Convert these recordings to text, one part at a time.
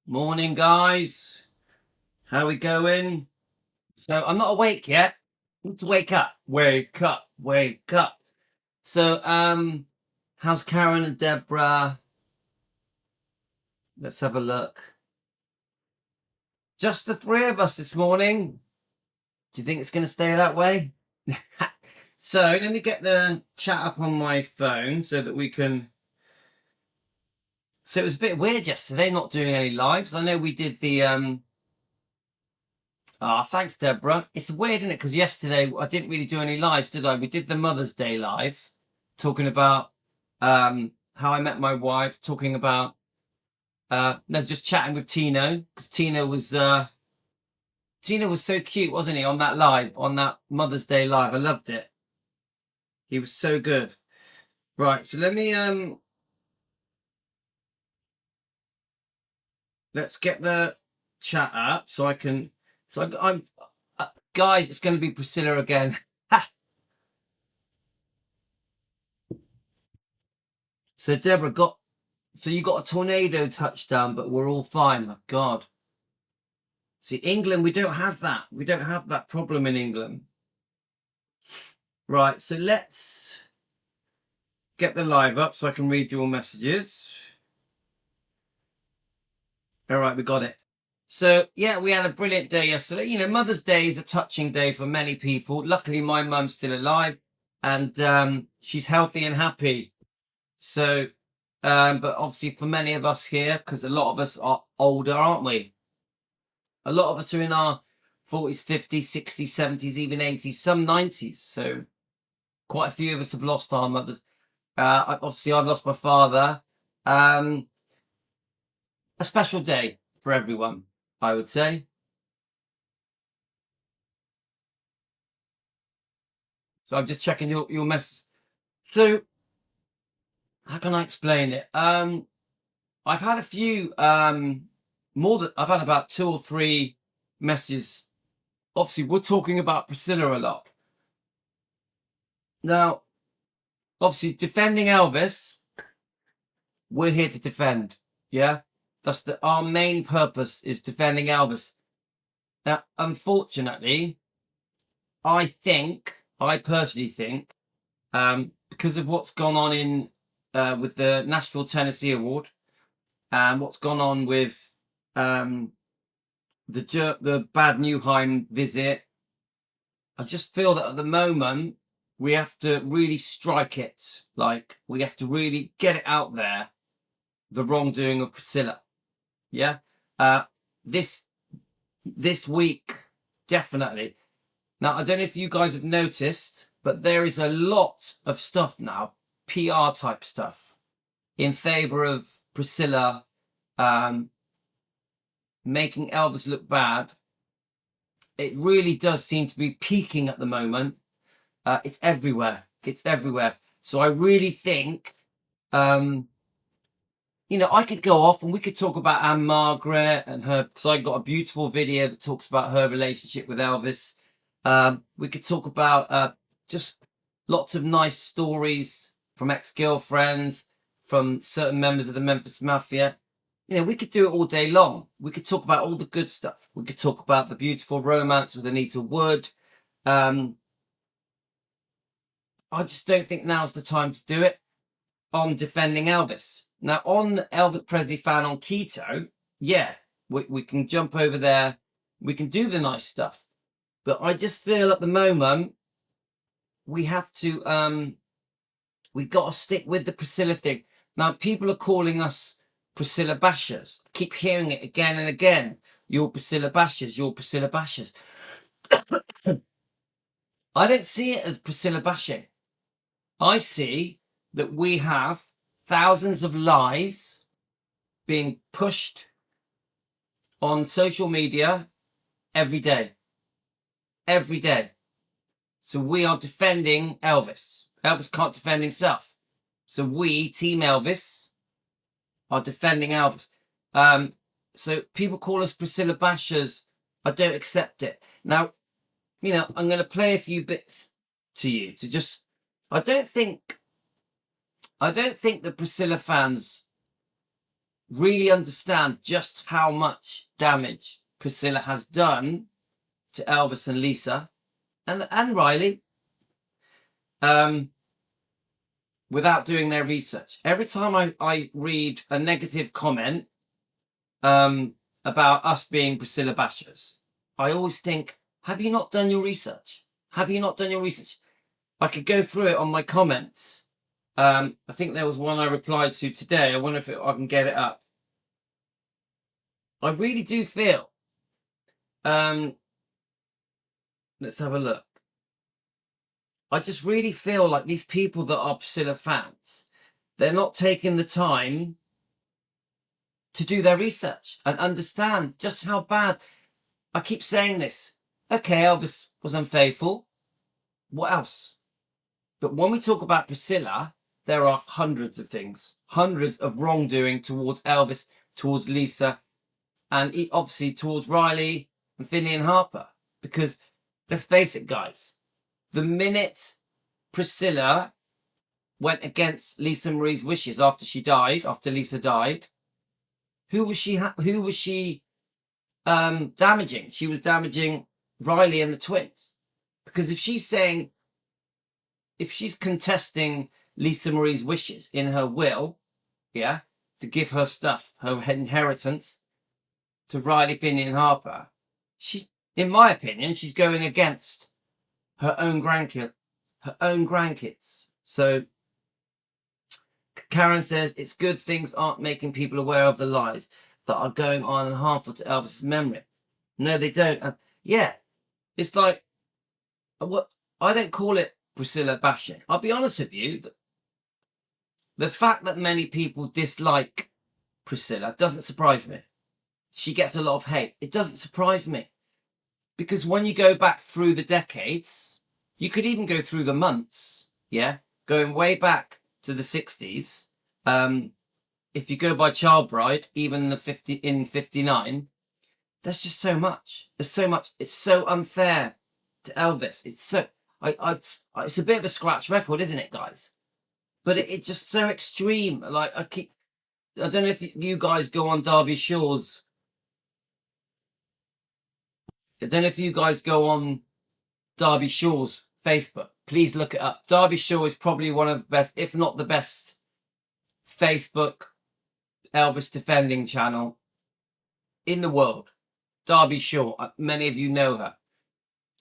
Morning, guys. How we going? So I'm not awake yet. I need to wake up. Wake up. Wake up. So how's Karen and Deborah? Let's have a look. Just the three of us this morning. Do you think it's going to stay that way? So let me get the chat up on my phone so that we can. So it was a bit weird yesterday not doing any lives. I know we did the thanks, Deborah. It's weird, isn't it? Because yesterday I didn't really do any lives, did I? We did the Mother's Day live, talking about how I met my wife, talking about no, just chatting with Tino, because Tino was so cute, wasn't he, on that live, on that Mother's Day live? I loved it. He was so good. Right, so let me let's get the chat up so I can. So I'm guys, it's going to be Priscilla again. So Deborah so you got a tornado touchdown, but we're all fine. My God. See, England, we don't have that. We don't have that problem in England. Right, so let's get the live up so I can read your messages. All right, we got it. So, yeah, we had a brilliant day yesterday. You know, Mother's Day is a touching day for many people. Luckily, my mum's still alive and she's healthy and happy. So, but obviously for many of us here, because a lot of us are older, aren't we? A lot of us are in our 40s, 50s, 60s, 70s, even 80s, some 90s. So quite a few of us have lost our mothers. Obviously, I've lost my father. A special day for everyone, I would say. So I'm just checking your mess. So how can I explain it? I've had a few I've had about 2 or 3 messages. Obviously, we're talking about Priscilla a lot. Now, obviously, defending Elvis, we're here to defend. Yeah, that's our main purpose is defending Elvis. Now, unfortunately, I personally think, because of what's gone on in with the Nashville, Tennessee Award, and what's gone on with the Bad Newheim visit, I just feel that at the moment we have to really strike it. Like, we have to really get it out there, the wrongdoing of Priscilla. Yeah. This week, definitely. Now, I don't know if you guys have noticed, but there is a lot of stuff now, PR type stuff, in favor of Priscilla making Elvis look bad. It really does seem to be peaking at the moment. It's everywhere. It's everywhere. So I really think, you know, I could go off and we could talk about Anne Margaret and her, because I got a beautiful video that talks about her relationship with Elvis. We could talk about just lots of nice stories from ex-girlfriends, from certain members of the Memphis Mafia. You know, we could do it all day long. We could talk about all the good stuff. We could talk about the beautiful romance with Anita Wood. I just don't think now's the time to do it on defending Elvis. Now, on Elvis Presley fan on keto, yeah, we can jump over there. We can do the nice stuff. But I just feel at the moment we have to, we've got to stick with the Priscilla thing. Now, people are calling us Priscilla Bashers. I keep hearing it again and again. You're Priscilla Bashers. You're Priscilla Bashers. I don't see it as Priscilla bashing. I see that we have thousands of lies being pushed on social media every day. Every day. So we are defending Elvis. Elvis can't defend himself. So we, Team Elvis, are defending Elvis. So people call us Priscilla Bashers. I don't accept it. Now, you know, I'm going to play a few bits to you to just. I don't think the Priscilla fans really understand just how much damage Priscilla has done to Elvis and Lisa and Riley without doing their research. Every time I read a negative comment about us being Priscilla Bashers, I always think, have you not done your research? Have you not done your research? I could go through it on my comments. I think there was one I replied to today. I wonder if I can get it up. I really do feel. Let's have a look. I just really feel like these people that are Priscilla fans, they're not taking the time to do their research and understand just how bad. I keep saying this. Okay, Elvis was unfaithful. What else? But when we talk about Priscilla, there are hundreds of things, hundreds of wrongdoing towards Elvis, towards Lisa, and obviously towards Riley and Finney and Harper. Because let's face it, guys, the minute Priscilla went against Lisa Marie's wishes after Lisa died, who was she damaging? She was damaging Riley and the twins. Because if she's contesting Lisa Marie's wishes in her will, yeah, to give her stuff, her inheritance to Riley, Finney and Harper, she's, in my opinion, she's going against her own grandkids. So Karen says it's good things aren't making people aware of the lies that are going on and harmful to Elvis's memory. No, they don't. Yeah, it's like, what, I don't call it Priscilla bashing. I'll be honest with you. The fact that many people dislike Priscilla doesn't surprise me. She gets a lot of hate. It doesn't surprise me. Because when you go back through the decades, you could even go through the months, yeah, going way back to the 60s. If you go by Child Bride, even in 59, there's just so much. There's so much. It's so unfair to Elvis. It's so, it's a bit of a scratch record, isn't it, guys? But it's just so extreme. Like, I don't know if you guys go on Derby Shore's. I don't know if you guys go on Derby Shore's Facebook. Please look it up. Derby Shore is probably one of the best, if not the best, Facebook Elvis defending channel in the world. Derby Shore. Many of you know her.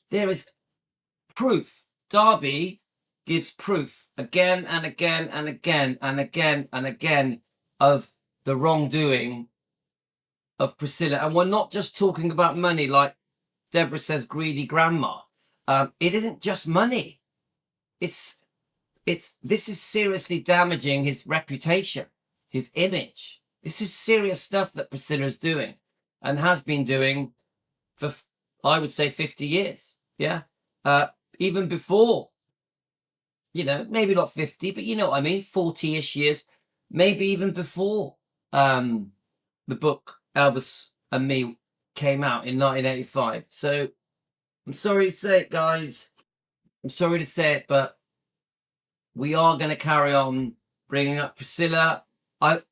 There is proof. Derby gives proof again and again and again and again and again of the wrongdoing of Priscilla. And we're not just talking about money like Deborah says, greedy grandma. It isn't just money. This is seriously damaging his reputation, his image. This is serious stuff that Priscilla is doing and has been doing for, I would say, 50 years. Yeah. Even before, maybe not 50, but you know what I mean? 40-ish years, maybe even before the book Elvis and Me came out in 1985. So I'm sorry to say it, guys. I'm sorry to say it, but we are going to carry on bringing up Priscilla.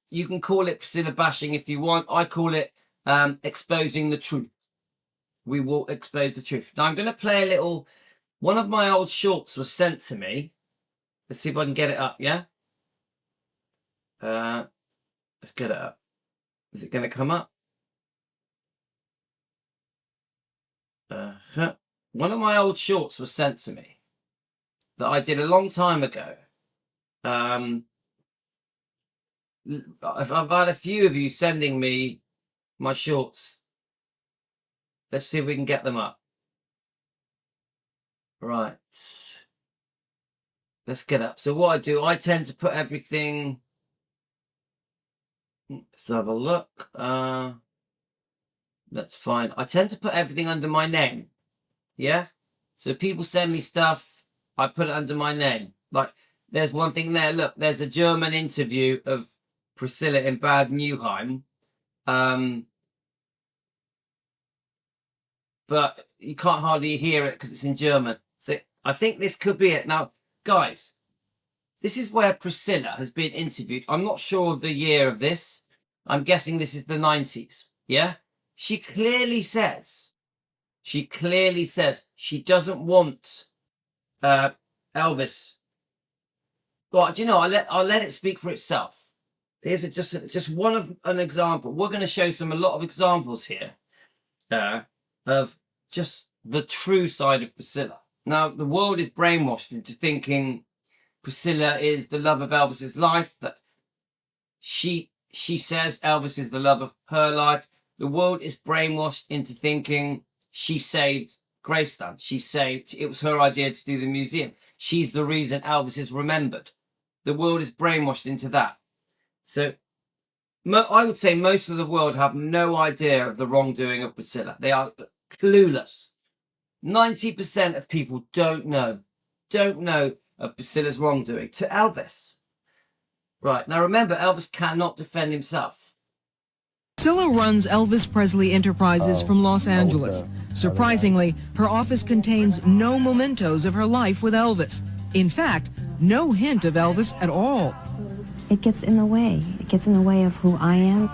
You can call it Priscilla bashing if you want. I call it exposing the truth. We will expose the truth. Now I'm going to play a little. One of my old shorts was sent to me. Let's see if I can get it up. Yeah. Let's get it up. Is it going to come up? One of my old shorts was sent to me that I did a long time ago. I've had a few of you sending me my shorts. Let's see if we can get them up. Right. Let's get up. So what I do, I tend to put everything. Let's have a look. That's fine. I tend to put everything under my name. Yeah? So people send me stuff, I put it under my name. Like, there's one thing there. Look, there's a German interview of Priscilla in Bad Nauheim. But you can't hardly hear it because it's in German. So I think this could be it. Now, guys, this is where Priscilla has been interviewed. I'm not sure of the year of this. I'm guessing this is the 90s. Yeah? She clearly says she doesn't want Elvis. Well, do you know, I'll let it speak for itself. Here's just one of an example. We're going to show a lot of examples here of just the true side of Priscilla. Now, the world is brainwashed into thinking Priscilla is the love of Elvis's life, that she says Elvis is the love of her life. The world is brainwashed into thinking she saved Graceland. It was her idea to do the museum. She's the reason Elvis is remembered. The world is brainwashed into that. So I would say most of the world have no idea of the wrongdoing of Priscilla. They are clueless. 90% of people don't know of Priscilla's wrongdoing to Elvis. Right, now remember, Elvis cannot defend himself. Priscilla runs Elvis Presley Enterprises from Los Angeles. Surprisingly, her office contains no mementos of her life with Elvis. In fact, no hint of Elvis at all. It gets in the way. It gets in the way of who I am.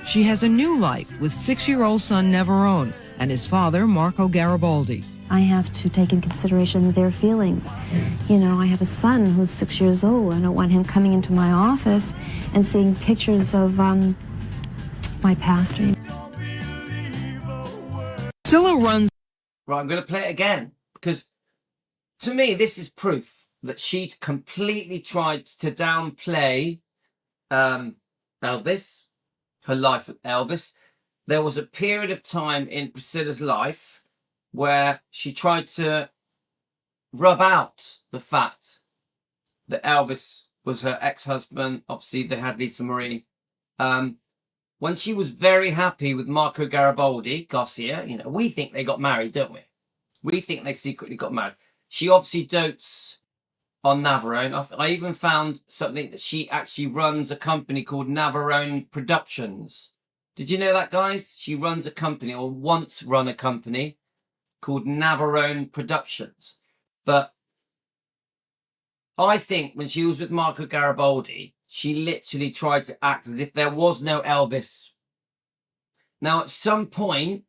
She has a new life with 6-year-old son Neverone and his father, Marco Garibaldi. I have to take in consideration their feelings. You know, I have a son who's 6 years old. I don't want him coming into my office and seeing pictures of my past. Priscilla runs... Right, I'm going to play it again, because to me, this is proof that she completely tried to downplay Elvis, her life with Elvis. There was a period of time in Priscilla's life where she tried to rub out the fact that Elvis was her ex-husband. Obviously, they had Lisa Marie. When she was very happy with Marco Garibaldi, Garcia, you know, we think they got married, don't we? We think they secretly got married. She obviously dotes on Navarone. I even found something that she actually runs a company called Navarone Productions. Did you know that, guys? She runs a company, or once run a company, called Navarone Productions. But I think when she was with Marco Garibaldi, she literally tried to act as if there was no Elvis. Now, at some point,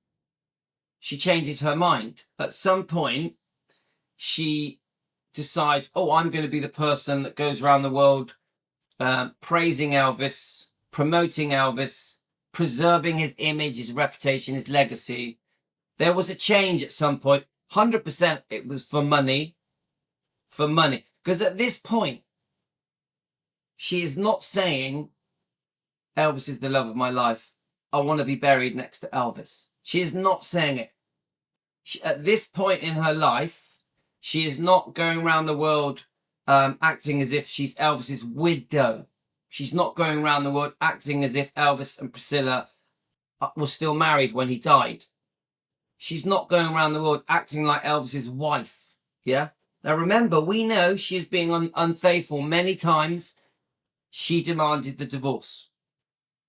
she changes her mind. At some point, she decides, oh, I'm going to be the person that goes around the world praising Elvis, promoting Elvis, preserving his image, his reputation, his legacy. There was a change at some point. 100% it was for money. For money. Because at this point, she is not saying, Elvis is the love of my life. I want to be buried next to Elvis. She is not saying it. At this point in her life, she is not going around the world acting as if she's Elvis's widow. She's not going around the world acting as if Elvis and Priscilla were still married when he died. She's not going around the world acting like Elvis's wife. Yeah? Now remember, we know she is being unfaithful many times. She demanded the divorce.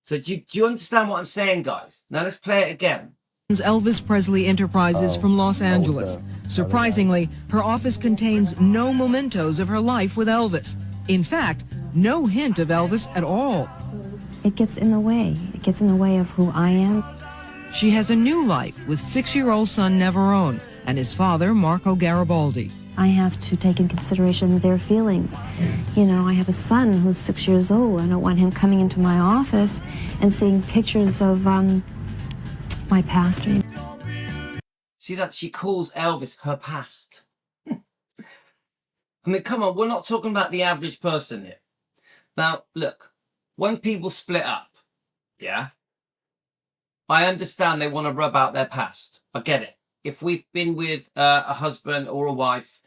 So do you understand what I'm saying, guys? Now let's play it again. Elvis Presley Enterprises from Los Angeles. Surprisingly, her office contains no mementos of her life with Elvis. In fact, no hint of Elvis at all. It gets in the way. It gets in the way of who I am. She has a new life with 6-year-old son Neverone and his father, Marco Garibaldi. I have to take in consideration their feelings. You know, I have a son who's 6 years old. I don't want him coming into my office and seeing pictures of my past. See that she calls Elvis her past. I mean, come on, we're not talking about the average person here. Now, look, when people split up, yeah, I understand they want to rub out their past. I get it. If we've been with a husband or a wife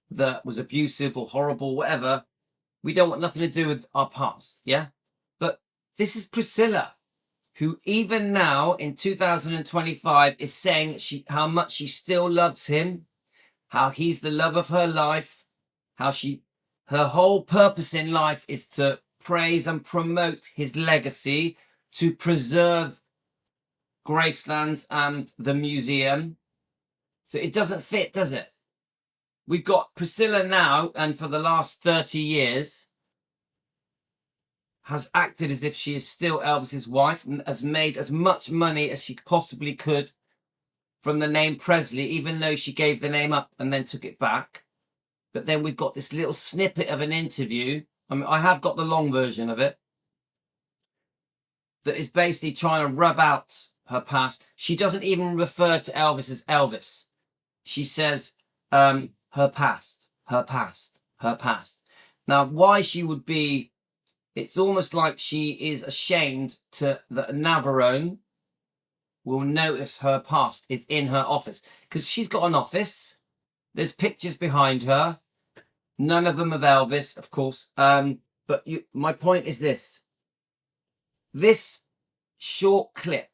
that was abusive or horrible, whatever, we don't want nothing to do with our past, yeah? But this is Priscilla, who even now in 2025 is saying how much she still loves him, how he's the love of her life, how her whole purpose in life is to praise and promote his legacy, to preserve Graceland and the museum. So it doesn't fit, does it? We've got Priscilla now, and for the last 30 years, has acted as if she is still Elvis's wife and has made as much money as she possibly could from the name Presley, even though she gave the name up and then took it back. But then we've got this little snippet of an interview. I mean, I have got the long version of it, that is basically trying to rub out her past. She doesn't even refer to Elvis as Elvis. She says her past, her past, her past. Now, why she would be, it's almost like she is ashamed that Navarone will notice her past is in her office. Because she's got an office. There's pictures behind her. None of them of Elvis, of course. But my point is this. This short clip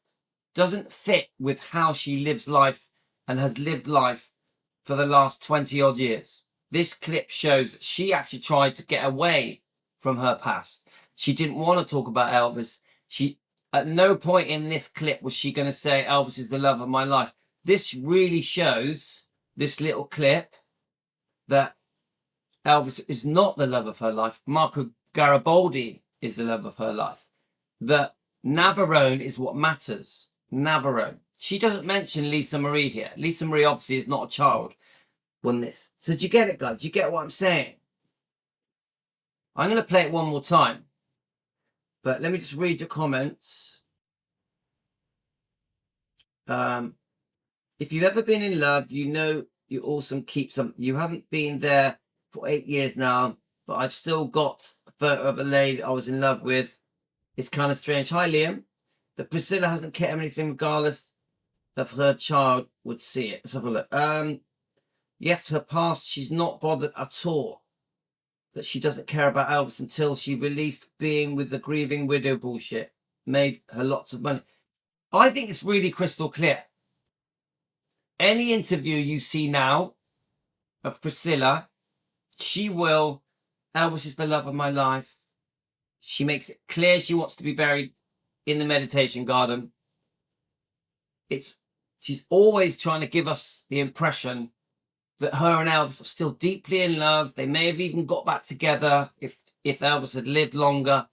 doesn't fit with how she lives life and has lived life for the last 20 odd years. This clip shows that she actually tried to get away from her past. She didn't want to talk about Elvis. At no point in this clip was she going to say Elvis is the love of my life. This really shows, this little clip, that Elvis is not the love of her life. Marco Garibaldi is the love of her life. That Navarone is what matters. Navarone. She doesn't mention Lisa Marie here. Lisa Marie obviously is not a child on this. So do you get it, guys? Do you get what I'm saying? I'm going to play it one more time. But let me just read your comments. If you've ever been in love, you know you awesome keep some. You haven't been there for 8 years now, but I've still got a photo of a lady I was in love with. It's kind of strange. Hi, Liam. That Priscilla hasn't kept anything regardless of her child would see it. Let's have a look. Yes, her past, she's not bothered at all. That she doesn't care about Elvis until she released being with the grieving widow bullshit. Made her lots of money. I think it's really crystal clear. Any interview you see now of Priscilla, she will, Elvis is the love of my life. She makes it clear she wants to be buried in the meditation garden. She's always trying to give us the impression that her and Elvis are still deeply in love. They may have even got back together if Elvis had lived longer.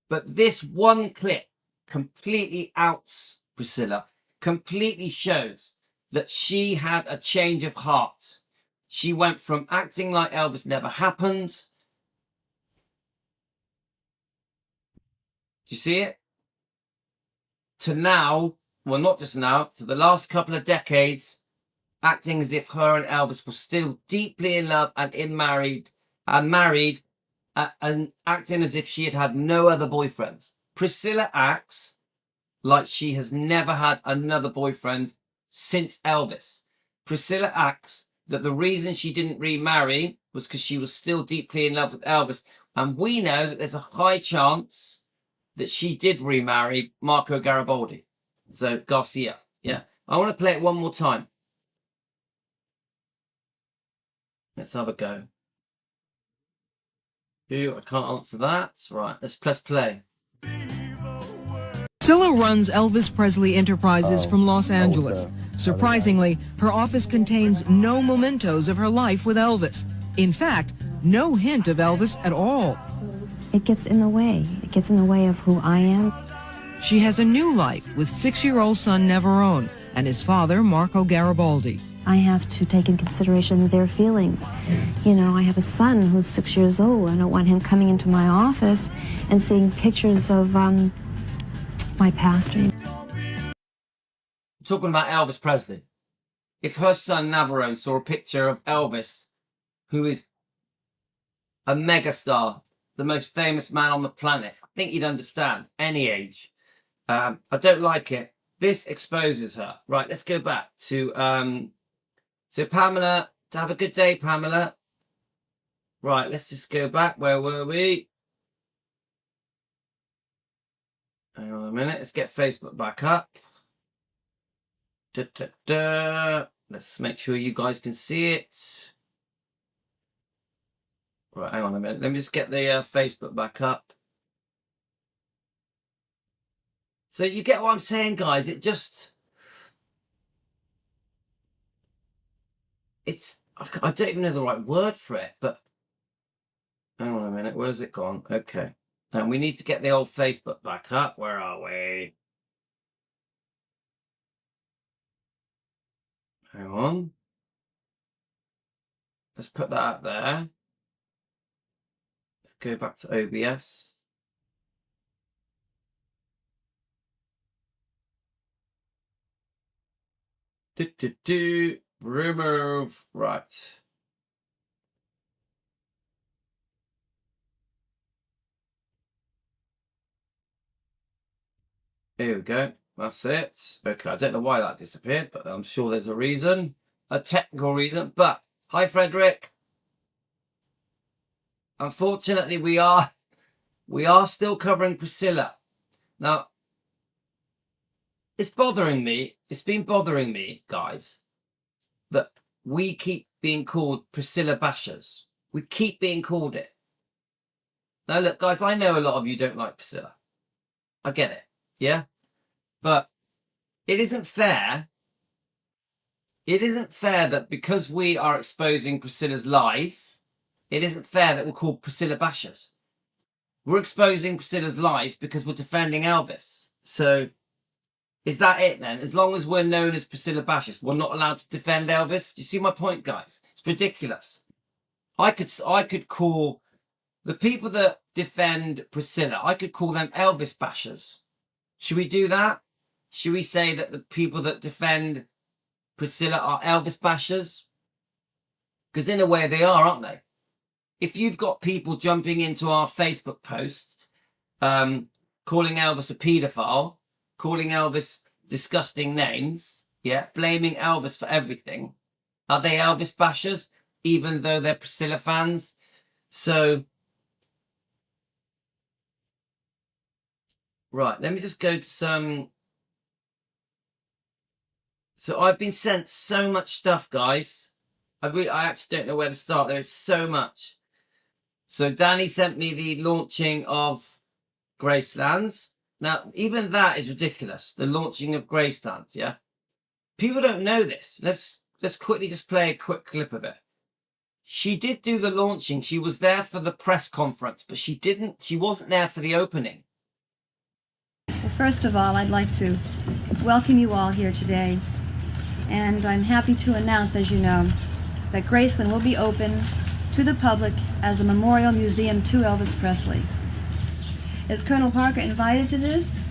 But this one clip completely outs Priscilla, completely shows that she had a change of heart. She went from acting like Elvis never happened. Do you see it? To now, well, not just now, for the last couple of decades, acting as if her and Elvis were still deeply in love and married, and acting as if she had had no other boyfriends. Priscilla acts like she has never had another boyfriend since Elvis. Priscilla acts that the reason she didn't remarry was because she was still deeply in love with Elvis. And we know that there's a high chance that she did remarry Marco Garibaldi. So Garcia, yeah. I want to play it one more time. Let's have a go. I can't answer that. Right, let's press play. Priscilla runs Elvis Presley Enterprises from Los Angeles. Surprisingly, her office contains no mementos of her life with Elvis. In fact, no hint of Elvis at all. It gets in the way. It gets in the way of who I am. She has a new life with 6-year-old son Navarone and his father, Marco Garibaldi. I have to take in consideration their feelings. You know, I have a son who's 6 years old. I don't want him coming into my office and seeing pictures of my past. Talking about Elvis Presley. If her son Navarone saw a picture of Elvis, who is a megastar, the most famous man on the planet, I think you'd understand, any age. I don't like it. This exposes her. Right, let's go back to so Pamela. To have a good day, Pamela. Right, let's just go back. Where were we? Hang on a minute. Let's get Facebook back up. Let's make sure you guys can see it. Right, hang on a minute. Let me just get the Facebook back up. So you get what I'm saying, guys? I don't even know the right word for it, but hang on a minute. Where's it gone? Okay. And we need to get the old Facebook back up. Where are we? Hang on. Let's put that up there. Let's go back to OBS. Remove. Right. Here we go. That's it. Okay, I don't know why that disappeared, but I'm sure there's a reason. A technical reason. But, hi Frederick. Unfortunately, we are still covering Priscilla. Now, it's bothering me. It's been bothering me, guys, that we keep being called Priscilla Bashers. We keep being called it. Now, look, guys, I know a lot of you don't like Priscilla. I get it. Yeah? But it isn't fair. It isn't fair that because we are exposing Priscilla's lies, it isn't fair that we're called Priscilla Bashers. We're exposing Priscilla's lies because we're defending Elvis. So, is that it then? As long as we're known as Priscilla Bashers, we're not allowed to defend Elvis? Do you see my point, guys? It's ridiculous. I could call the people that defend Priscilla, I could call them Elvis Bashers. Should we do that? Should we say that the people that defend Priscilla are Elvis Bashers? Because in a way they are, aren't they? If you've got people jumping into our Facebook posts, calling Elvis a paedophile, calling Elvis disgusting names, yeah, blaming Elvis for everything, are they Elvis Bashers, even though they're Priscilla fans? So, right, let me just go to some. So I've been sent so much stuff, guys. I actually don't know where to start. There's so much. So Danny sent me the launching of Gracelands. Now, even that is ridiculous. The launching of Graceland, yeah? People don't know this. Let's quickly just play a quick clip of it. She did do the launching. She was there for the press conference, but she wasn't there for the opening. Well, first of all, I'd like to welcome you all here today. And I'm happy to announce, as you know, that Graceland will be open to the public as a memorial museum to Elvis Presley. Is Colonel Parker invited to this?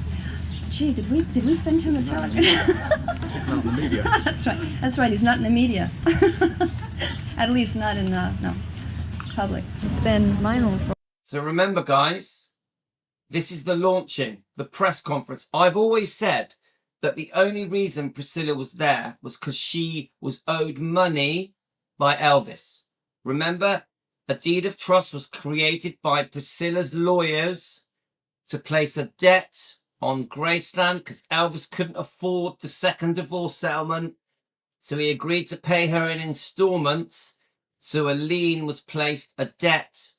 Gee, did we send him a telegram? He's not in the media. That's right, he's not in the media. At least not in the public. It's been my home for... So remember, guys, this is the launching, the press conference. I've always said that the only reason Priscilla was there was because she was owed money by Elvis. Remember, a deed of trust was created by Priscilla's lawyers to place a debt on Graceland because Elvis couldn't afford the second divorce settlement. So he agreed to pay her in installments. So a lien was placed, a debt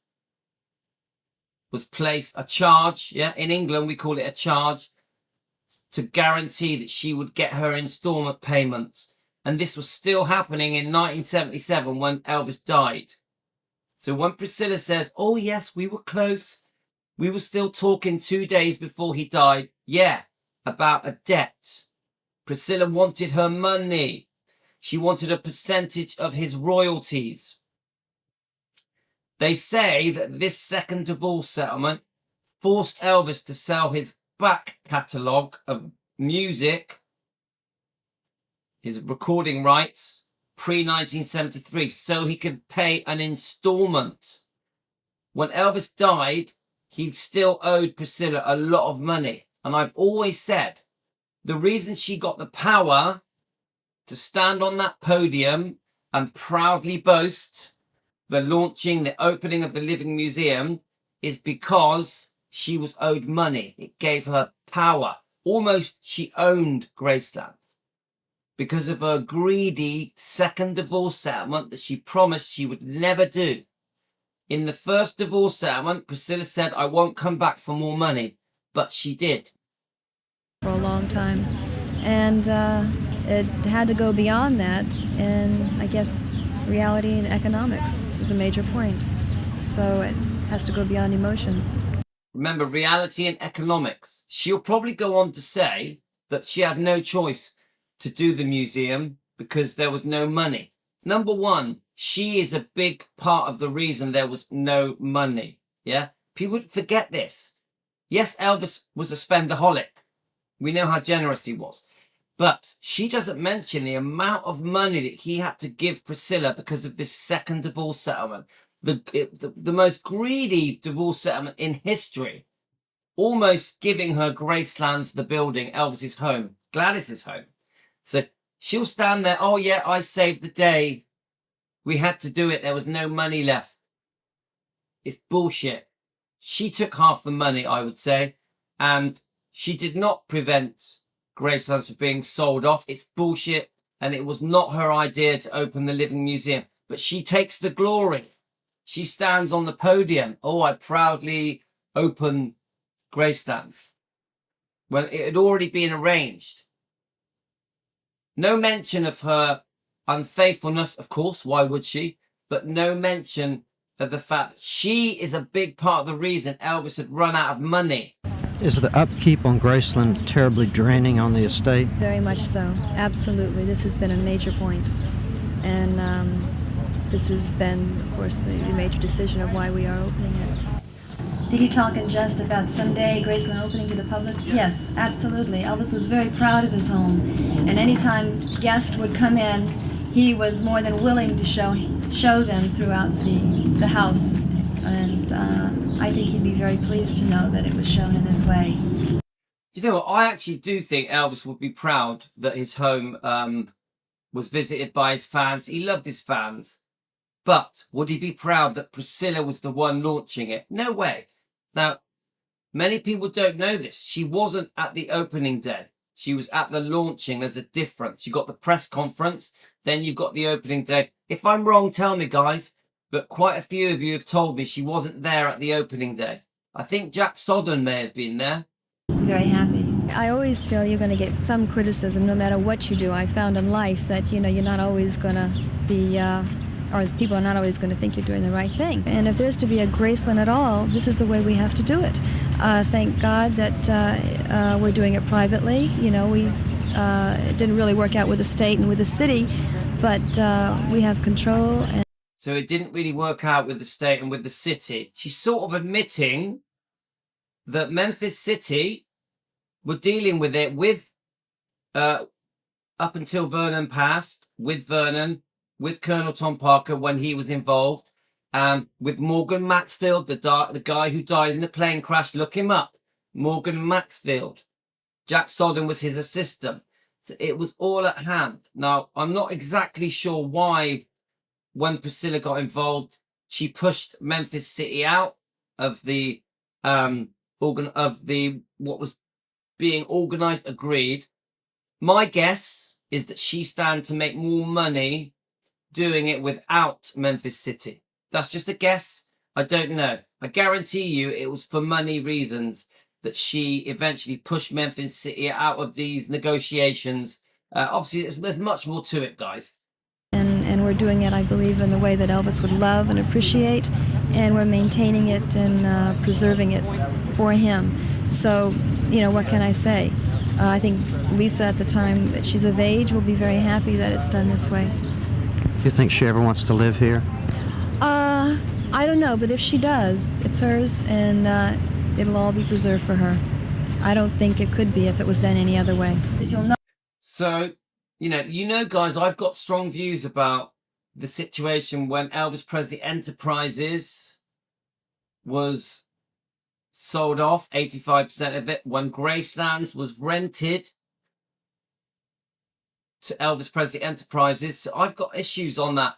was placed, a charge. Yeah, in England, we call it a charge to guarantee that she would get her installment payments. And this was still happening in 1977 when Elvis died. So when Priscilla says, oh yes, we were close, we were still talking 2 days before he died. Yeah, about a debt. Priscilla wanted her money. She wanted a percentage of his royalties. They say that this second divorce settlement forced Elvis to sell his back catalogue of music, his recording rights, pre-1973, so he could pay an installment. When Elvis died, he still owed Priscilla a lot of money. And I've always said, the reason she got the power to stand on that podium and proudly boast the launching, the opening of the Living Museum is because she was owed money. It gave her power. Almost she owned Graceland because of her greedy second divorce settlement that she promised she would never do. In the first divorce settlement, Priscilla said, I won't come back for more money, but she did. For a long time. And it had to go beyond that, and I guess reality and economics is a major point. So it has to go beyond emotions. Remember, reality and economics. She'll probably go on to say that she had no choice to do the museum because there was no money. Number one, she is a big part of the reason there was no money. Yeah? People forget this. Yes, Elvis was a spendaholic. We know how generous he was. But she doesn't mention the amount of money that he had to give Priscilla because of this second divorce settlement. The most greedy divorce settlement in history. Almost giving her Graceland's the building, Elvis's home, Gladys's home. So she'll stand there, oh yeah, I saved the day. We had to do it. There was no money left. It's bullshit. She took half the money, I would say. And she did not prevent Graceland from being sold off. It's bullshit. And it was not her idea to open the Living Museum. But she takes the glory. She stands on the podium. Oh, I proudly open Graceland. When it had already been arranged. No mention of her unfaithfulness, of course, why would she? But no mention of the fact that she is a big part of the reason Elvis had run out of money. Is the upkeep on Graceland terribly draining on the estate? Very much so. Absolutely. This has been a major point. And this has been, of course, the major decision of why we are opening it. Did he talk in jest about someday Graceland opening to the public? Yes, absolutely. Elvis was very proud of his home. And anytime guests would come in, he was more than willing to show them throughout the house. And I think he'd be very pleased to know that it was shown in this way. You know what? I actually do think Elvis would be proud that his home was visited by his fans. He loved his fans. But would he be proud that Priscilla was the one launching it? No way. Now, many people don't know this. She wasn't at the opening day. She was at the launching. There's a difference. You got the press conference, then you've got the opening day. If I'm wrong, tell me, guys. But quite a few of you have told me she wasn't there at the opening day. I think Jack Sodden may have been there. Very happy. I always feel you're going to get some criticism no matter what you do. I found in life that, you're not always going to be... or people are not always going to think you're doing the right thing. And if there's to be a Graceland at all, this is the way we have to do it. Thank God that we're doing it privately. It didn't really work out with the state and with the city, but we have control. So it didn't really work out with the state and with the city. She's sort of admitting that Memphis City were dealing with it with, up until Vernon passed, with Vernon, with Colonel Tom Parker when he was involved, with Morgan Maxfield, the guy who died in the plane crash. Look him up. Morgan Maxfield. Jack Sodden was his assistant. So it was all at hand. Now, I'm not exactly sure why, when Priscilla got involved, she pushed Memphis City out of the what was being organized. Agreed. My guess is that she stand to make more money doing it without Memphis City. That's just a guess. I don't know. I guarantee you it was for money reasons that she eventually pushed Memphis City out of these negotiations. Obviously, there's much more to it, guys. And we're doing it, I believe, in the way that Elvis would love and appreciate, and we're maintaining it and preserving it for him. So, what can I say? I think Lisa, at the time that she's of age, will be very happy that it's done this way. Do you think she ever wants to live here? I don't know, but if she does, it's hers, and it'll all be preserved for her. I don't think it could be if it was done any other way. So, guys, I've got strong views about the situation when Elvis Presley Enterprises was sold off, 85% of it, when Graceland was rented to Elvis Presley Enterprises. So I've got issues on that.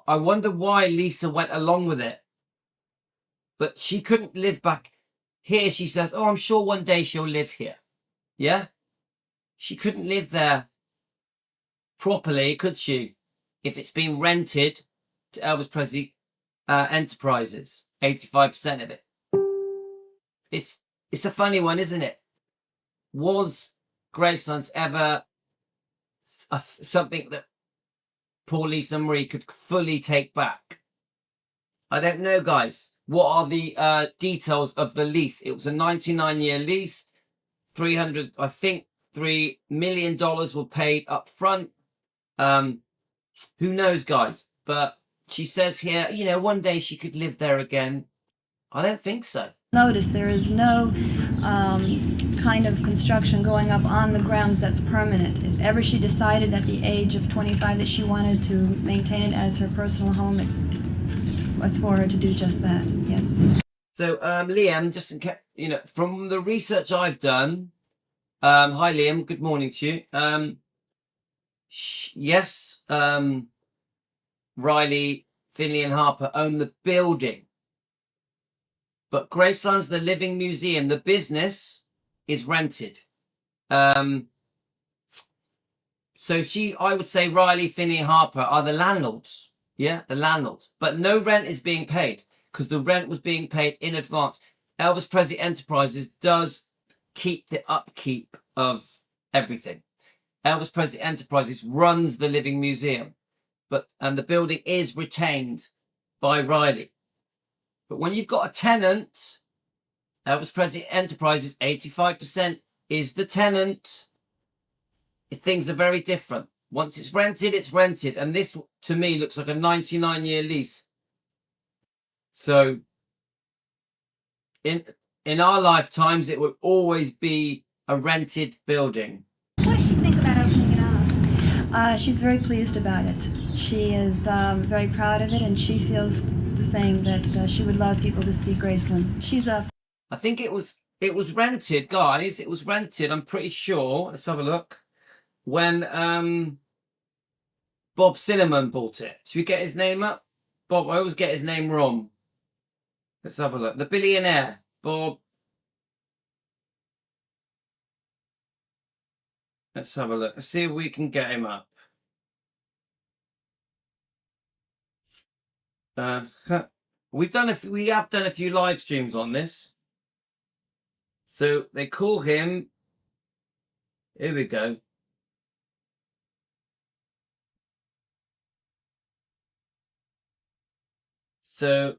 I wonder why Lisa went along with it. But she couldn't live back here. She says, oh, I'm sure one day she'll live here. Yeah? She couldn't live there properly, could she? If it's been rented to Elvis Presley Enterprises, 85% of it. It's a funny one, isn't it? Was Graceland's ever something that poor Lisa Marie could fully take back? I don't know, guys. what are the details of the lease. It was a 99-year lease. $3 million were paid up front. Who knows, guys? But she says here, you know, one day she could live there again. I don't think so. Notice there is no kind of construction going up on the grounds that's permanent. If ever she decided at the age of 25 that she wanted to maintain it as her personal home, it's for her to do just that. Yes. So, Liam, just in case, you know, from the research I've done, hi Liam, good morning to you. Yes, Riley, Finley and Harper own the building. But Graceland's the living museum. The business is rented. So I would say Riley, Finley and Harper are the landlords. Yeah, the landlords. But no rent is being paid because the rent was being paid in advance. Elvis Presley Enterprises does keep the upkeep of everything. Elvis Presley Enterprises runs the living museum, and the building is retained by Riley. But when you've got a tenant, Elvis Presley Enterprises, 85% is the tenant. Things are very different. Once it's rented, it's rented. And this, to me, looks like a 99-year lease. So, in our lifetimes, it will always be a rented building. What does she think about opening it up? She's very pleased about it. She is very proud of it, and she feels the same, that she would love people to see Graceland. She's a... I think it was rented, guys. It was rented, I'm pretty sure. Let's have a look. When Bob Silliman bought it. Should we get his name up? Bob, I always get his name wrong. Let's have a look. The billionaire, Bob. Let's have a look. Let's see if we can get him up. We have done a few live streams on this. So they call him. Here we go. So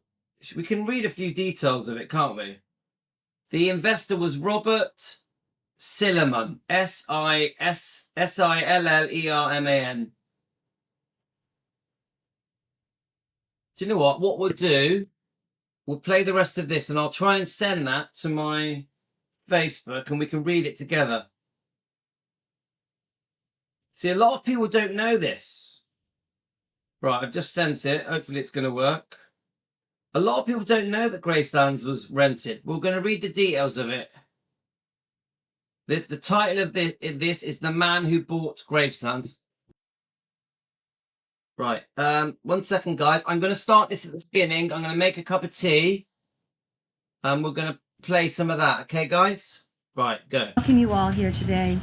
we can read a few details of it, can't we? The investor was Robert Silliman, Sillerman. Do you know what? What we'll do, we'll play the rest of this and I'll try and send that to my Facebook and we can read it together. See, a lot of people don't know this. Right, I've just sent it. Hopefully it's going to work. A lot of people don't know that Graceland was rented. We're going to read the details of it. The title of this is The Man Who Bought Graceland. Right, 1 second, guys. I'm going to start this at the beginning. I'm going to make a cup of tea. And we're going to play some of that. Okay, guys? Right, go. Welcome you all here today.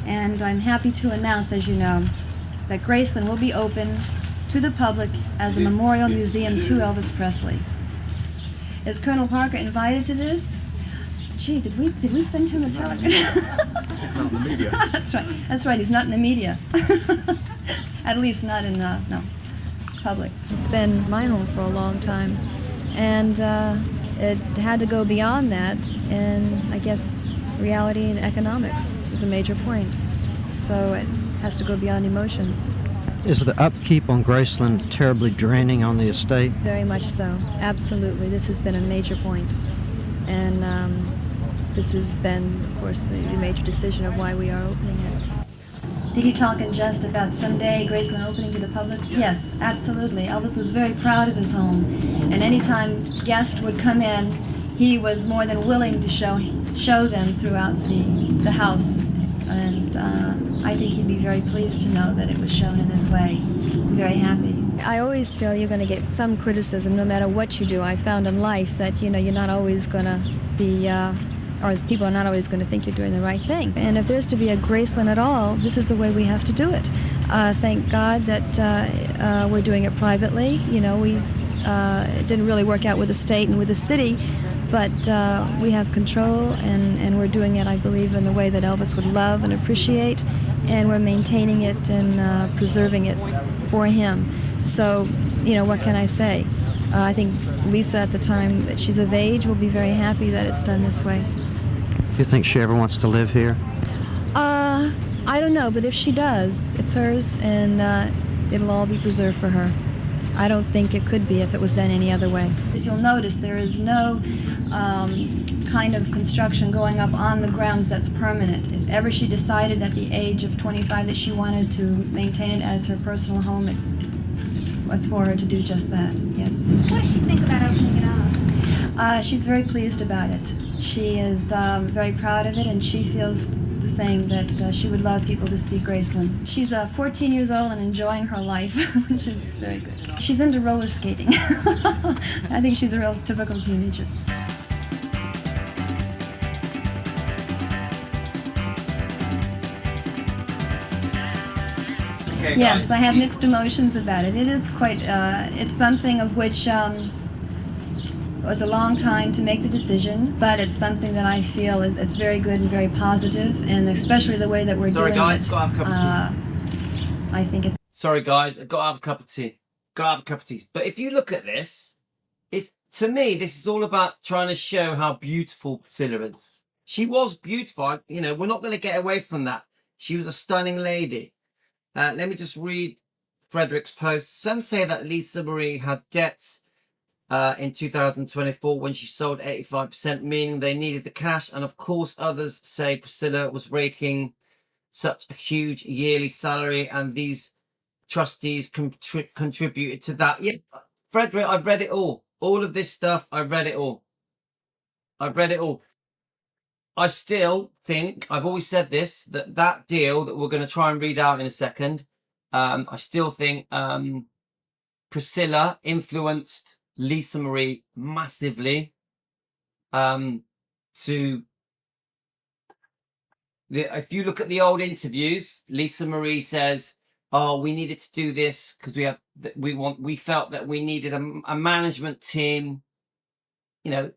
And I'm happy to announce, as you know, that Graceland will be open to the public as a memorial museum to Elvis Presley. Is Colonel Parker invited to this? Gee, did we send him a telegram? He's not in the media. That's right, he's not in the media. At least not in no, public. It's been my home for a long time, and it had to go beyond that, and I guess reality and economics is a major point. So it has to go beyond emotions. Is the upkeep on Graceland terribly draining on the estate? Very much so, absolutely. This has been a major point, and this has been, of course, the major decision of why we are opening it. Did you talk in jest about someday Graceland opening to the public? Yes, absolutely. Elvis was very proud of his home, and anytime guests would come in, he was more than willing to show them throughout the house. And I think he'd be very pleased to know that it was shown in this way. I'm very happy. I always feel you're going to get some criticism no matter what you do. I found in life that, you know, you're not always going to be, or people are not always going to think you're doing the right thing. And if there's to be a Graceland at all, this is the way we have to do it. Thank God that we're doing it privately. You know, it didn't really work out with the state and with the city, but we have control, and we're doing it, I believe, in the way that Elvis would love and appreciate, and we're maintaining it and preserving it for him. So, you know, what can I say? I think Lisa, at the time that she's of age, will be very happy that it's done this way. You think she ever wants to live here? I don't know, but if she does, it's hers, and it'll all be preserved for her. I don't think it could be if it was done any other way. If you'll notice, there is no kind of construction going up on the grounds that's permanent. If ever she decided at the age of 25 that she wanted to maintain it as her personal home, it's for her to do just that, yes. What does she think about opening it up? She's very pleased about it. She is very proud of it, and she feels the same, that she would love people to see Graceland. She's 14 years old and enjoying her life, which is very good. She's into roller skating. I think she's a real typical teenager. Okay, Yes, guys, I have do- mixed emotions about it. It is quite, it's something of which it was a long time to make the decision, but it's something that I feel it's very good and very positive, and especially the way that we're Sorry, doing guys, it. gotta have a cup of I think it's Sorry, guys, I've got to have a cup of tea. Got to have a cup of tea. But if you look at this, it's, to me, this is all about trying to show how beautiful Priscilla is. She was beautiful. You know, we're not going to get away from that. She was a stunning lady. Let me just read Frederick's post. Some say that Lisa Marie had debts in 2024 when she sold 85%, meaning they needed the cash. And of course, others say Priscilla was raking such a huge yearly salary and these trustees contributed to that. Yeah, Frederick, I've read it all. All of this stuff, I've read it all. I've read it all. I still think, I've always said this, that deal that we're going to try and read out in a second, I still think Priscilla influenced Lisa Marie massively if you look at the old interviews, Lisa Marie says, "Oh, we needed to do this because we felt that we needed a management team, you know,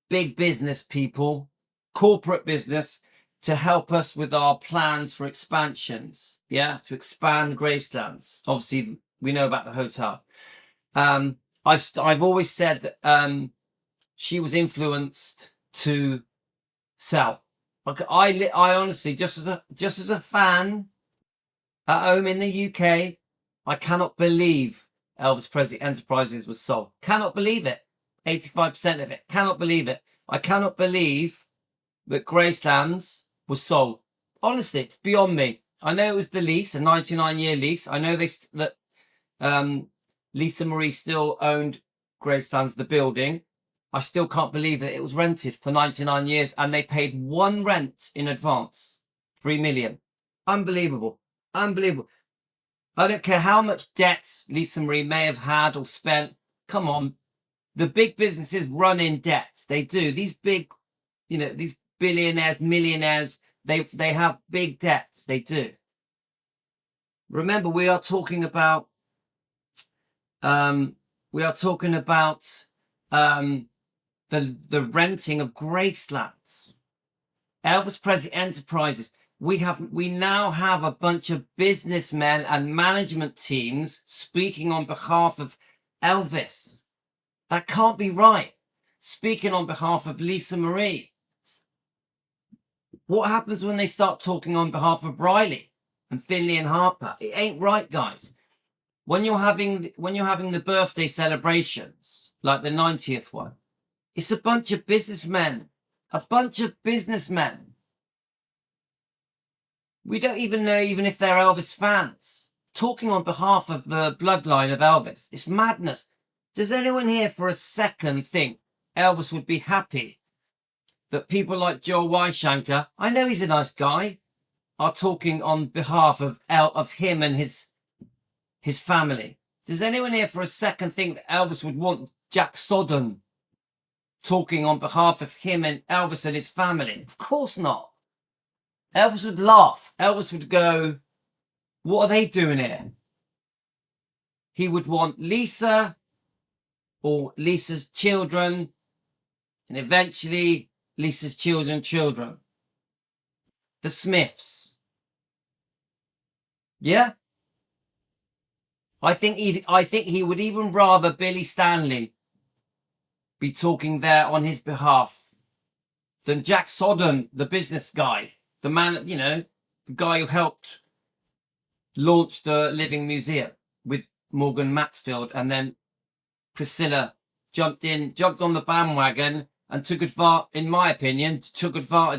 big business people, corporate business, to help us with our plans for expansions. Yeah, to expand Gracelands. Obviously, we know about the hotel. I've always said that she was influenced to sell. Like I honestly, just as a fan at home in the UK, I cannot believe Elvis Presley Enterprises was sold. Cannot believe it. 85% of it. Cannot believe it. I cannot believe that Gracelands was sold. Honestly, it's beyond me. I know it was the lease, a 99-year lease. I know that Lisa Marie still owned Graceland's, the building. I still can't believe that it was rented for 99 years and they paid one rent in advance. 3 million. Unbelievable. Unbelievable. I don't care how much debt Lisa Marie may have had or spent. Come on. The big businesses run in debt. They do. These big, these billionaires, millionaires, they have big debts. They do. Remember, we are talking about the renting of Graceland. Elvis Presley Enterprises. We now have a bunch of businessmen and management teams speaking on behalf of Elvis. That can't be right. Speaking on behalf of Lisa Marie. What happens when they start talking on behalf of Riley and Finley and Harper? It ain't right, guys. When you're having the birthday celebrations, like the 90th one, it's a bunch of businessmen. A bunch of businessmen. We don't even know even if they're Elvis fans. Talking on behalf of the bloodline of Elvis. It's madness. Does anyone here for a second think Elvis would be happy that people like Joel Weishampfer, I know he's a nice guy, are talking on behalf of him and his family? Does anyone here for a second think that Elvis would want Jack Sodden talking on behalf of him and Elvis and his family? Of course not. Elvis would laugh. Elvis would go, what are they doing here? He would want Lisa or Lisa's children and eventually Lisa's children. The Smiths. Yeah? I think he would even rather Billy Stanley be talking there on his behalf than Jack Sodden, the business guy, the man, you know, the guy who helped launch the Living Museum with Morgan Maxfield, and then Priscilla jumped on the bandwagon and took advantage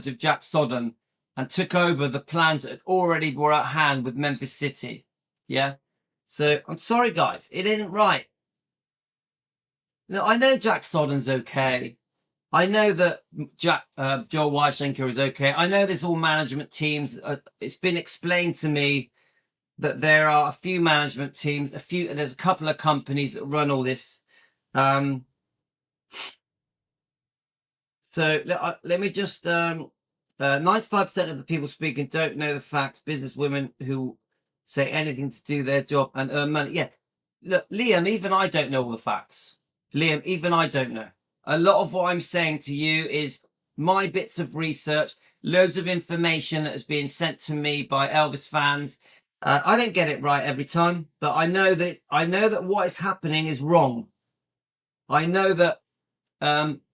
of Jack Sodden and took over the plans that already were at hand with Memphis City. Yeah. So I'm sorry, guys. It isn't right. Now, I know Jack Sodden's okay. I know that Joel Weishenker is okay. I know there's all management teams. It's been explained to me that there are a few management teams, there's a couple of companies that run all this. So let me just, 95% of the people speaking don't know the facts. Businesswomen who say anything to do their job and earn money. Yeah, look, Liam, even I don't know all the facts. Liam, even I don't know. A lot of what I'm saying to you is my bits of research, loads of information that has been sent to me by Elvis fans. I don't get it right every time, but I know that what is happening is wrong. I know that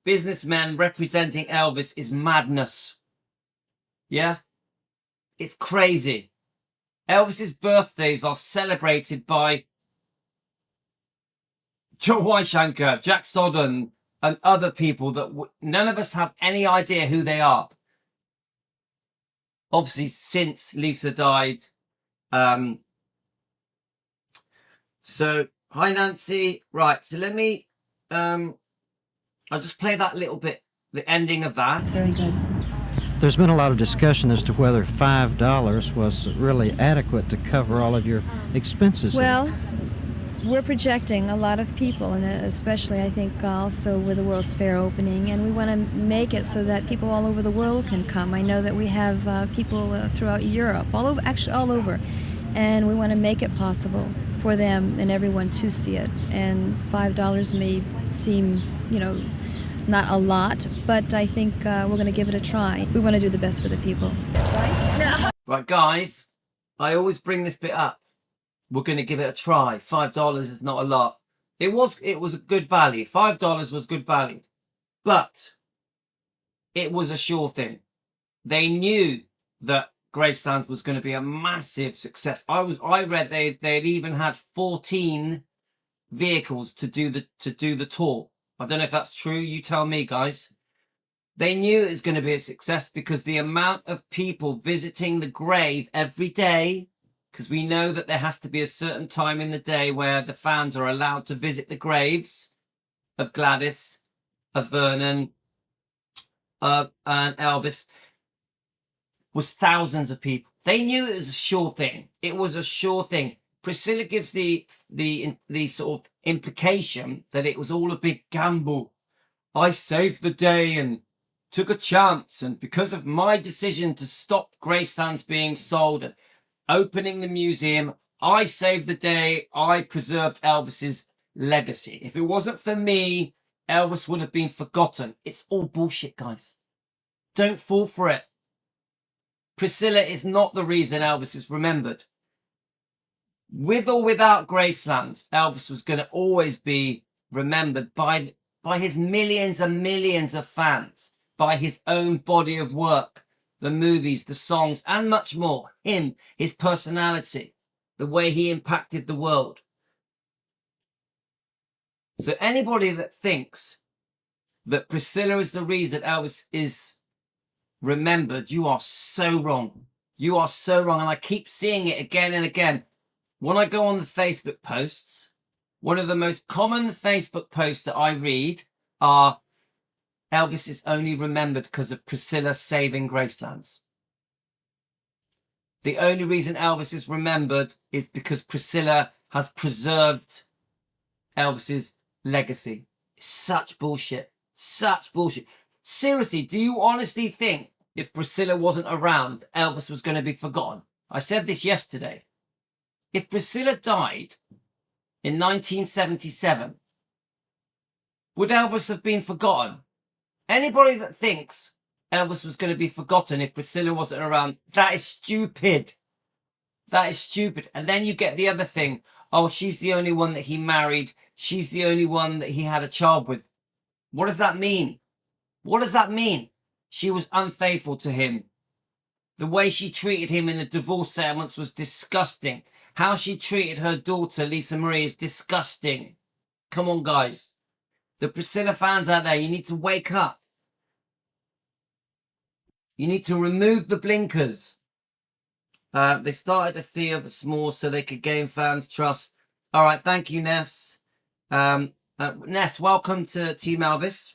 businessmen representing Elvis is madness. Yeah? It's crazy. Elvis's birthdays are celebrated by Joe Weishenker, Jack Sodden, and other people that none of us have any idea who they are. Obviously, since Lisa died. So, hi Nancy. Right, so let me, I'll just play that little bit, the ending of that. That's very good. There's been a lot of discussion as to whether $5 was really adequate to cover all of your expenses. Well, we're projecting a lot of people, and especially I think also with the World's Fair opening, and we want to make it so that people all over the world can come. I know that we have people throughout Europe, all over, and we want to make it possible for them and everyone to see it. And $5 may seem, not a lot, but I think we're going to give it a try. We want to do the best for the people. Right, guys, I always bring this bit up. We're going to give it a try. $5 is not a lot. It was a good value. $5 was good value. But it was a sure thing. They knew that Graceland was going to be a massive success. I read they'd even had 14 vehicles to do the tour. I don't know if that's true. You tell me, guys. They knew it was going to be a success because the amount of people visiting the grave every day, because we know that there has to be a certain time in the day where the fans are allowed to visit the graves of Gladys, of Vernon, and Elvis, was thousands of people. They knew it was a sure thing. It was a sure thing. Priscilla gives the sort of implication that it was all a big gamble. I saved the day and took a chance, and because of my decision to stop Graceland being sold and opening the museum, I saved the day. I preserved Elvis's legacy. If it wasn't for me, Elvis would have been forgotten. It's all bullshit, guys. Don't fall for it. Priscilla is not the reason Elvis is remembered. With or without Graceland, Elvis was going to always be remembered by his millions and millions of fans, by his own body of work, the movies, the songs, and much more. Him, his personality, the way he impacted the world. So anybody that thinks that Priscilla is the reason Elvis is remembered, you are so wrong. You are so wrong. And I keep seeing it again and again. When I go on the Facebook posts, one of the most common Facebook posts that I read are Elvis is only remembered because of Priscilla saving Graceland. The only reason Elvis is remembered is because Priscilla has preserved Elvis's legacy. Such bullshit. Such bullshit. Seriously, do you honestly think if Priscilla wasn't around, Elvis was going to be forgotten? I said this yesterday. If Priscilla died in 1977, would Elvis have been forgotten? Anybody that thinks Elvis was going to be forgotten if Priscilla wasn't around, that is stupid. That is stupid. And then you get the other thing. Oh, she's the only one that he married. She's the only one that he had a child with. What does that mean? What does that mean? She was unfaithful to him. The way she treated him in the divorce settlements was disgusting. How she treated her daughter, Lisa Marie, is disgusting. Come on, guys. The Priscilla fans out there, you need to wake up. You need to remove the blinkers. They started a fee of small so they could gain fans' trust. All right, thank you, Ness. Ness, welcome to Team Elvis.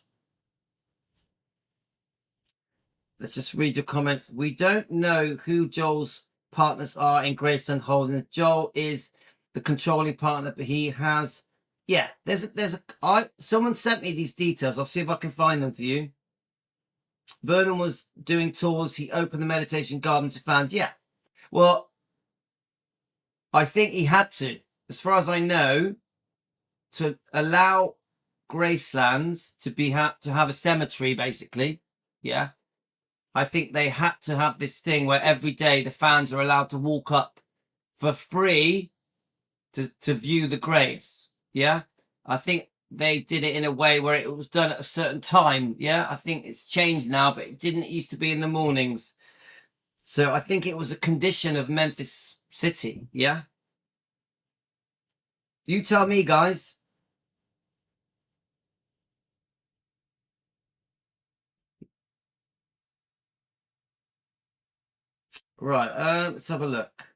Let's just read your comments. We don't know who Joel's partners are in Graceland Holdings. Joel is the controlling partner, but he has, yeah, someone sent me these details. I'll see if I can find them for you. Vernon was doing tours. He opened the meditation garden to fans. Yeah. Well, I think he had to, as far as I know, to allow Gracelands to have a cemetery, basically. Yeah. I think they had to have this thing where every day the fans are allowed to walk up for free to view the graves. Yeah. I think they did it in a way where it was done at a certain time. Yeah. I think it's changed now, but it didn't used to be in the mornings. So I think it was a condition of Memphis City. Yeah. You tell me, guys. Right, let's have a look.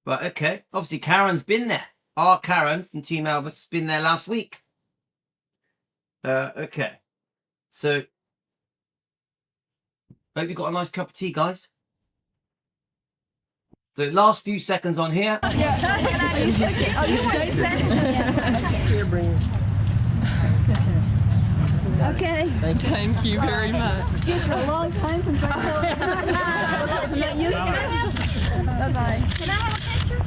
Right, okay. Obviously, Karen's been there. Our Karen from Team Elvis has been there last week. Okay. So, hope you got a nice cup of tea, guys. The last few seconds on here. Okay. Thank you very much. It's been a long time since I felt I'm not used to it. Bye-bye. Can I have a picture?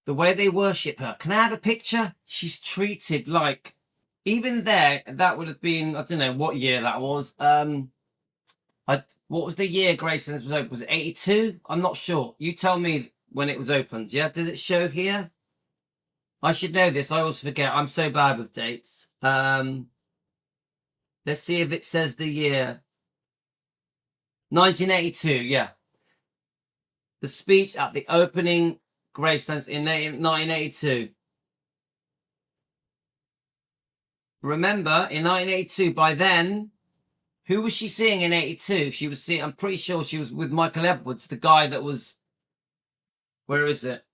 The way they worship her. Can I have a picture? She's treated like, even there, that would have been, I don't know what year that was. What was the year Graceland was open? Was it 82? I'm not sure. You tell me when it was opened. Yeah, does it show here? I should know this. I always forget. I'm so bad with dates. Let's see if it says the year. 1982. Yeah. The speech at the opening Graceland in 1982. Remember, in 1982, by then, who was she seeing in 82? She was seeing, I'm pretty sure she was with Michael Edwards, the guy that was, where is it?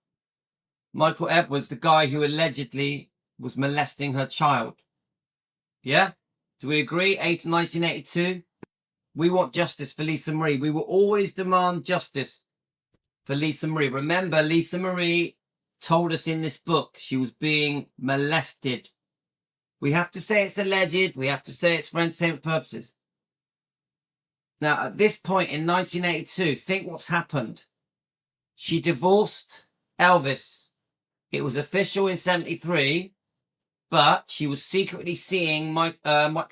Michael Edwards, the guy who allegedly was molesting her child. Yeah? Do we agree? 1982? We want justice for Lisa Marie. We will always demand justice for Lisa Marie. Remember, Lisa Marie told us in this book she was being molested. We have to say it's alleged. We have to say it's for entertainment purposes. Now, at this point in 1982, think what's happened. She divorced Elvis. It was official in 73, but she was secretly seeing Mike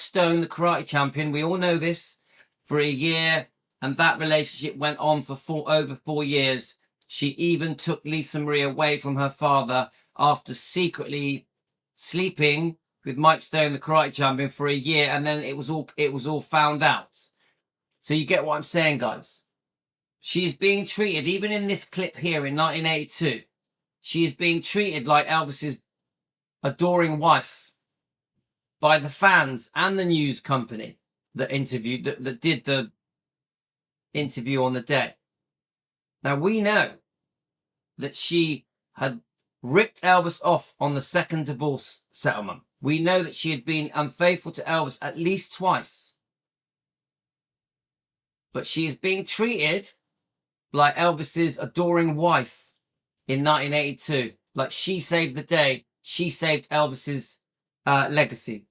Stone, the karate champion. We all know this, for a year, and that relationship went on for over 4 years. She even took Lisa Marie away from her father after secretly sleeping with Mike Stone, the karate champion, for a year, and then it was all found out. So you get what I'm saying, guys. She is being treated, even in this clip here in 1982, she is being treated like Elvis's adoring wife by the fans and the news company that interviewed, that did the interview on the day. Now, we know that she had ripped Elvis off on the second divorce settlement. We know that she had been unfaithful to Elvis at least twice. But she is being treated like Elvis's adoring wife in 1982. Like she saved the day. She saved Elvis's legacy.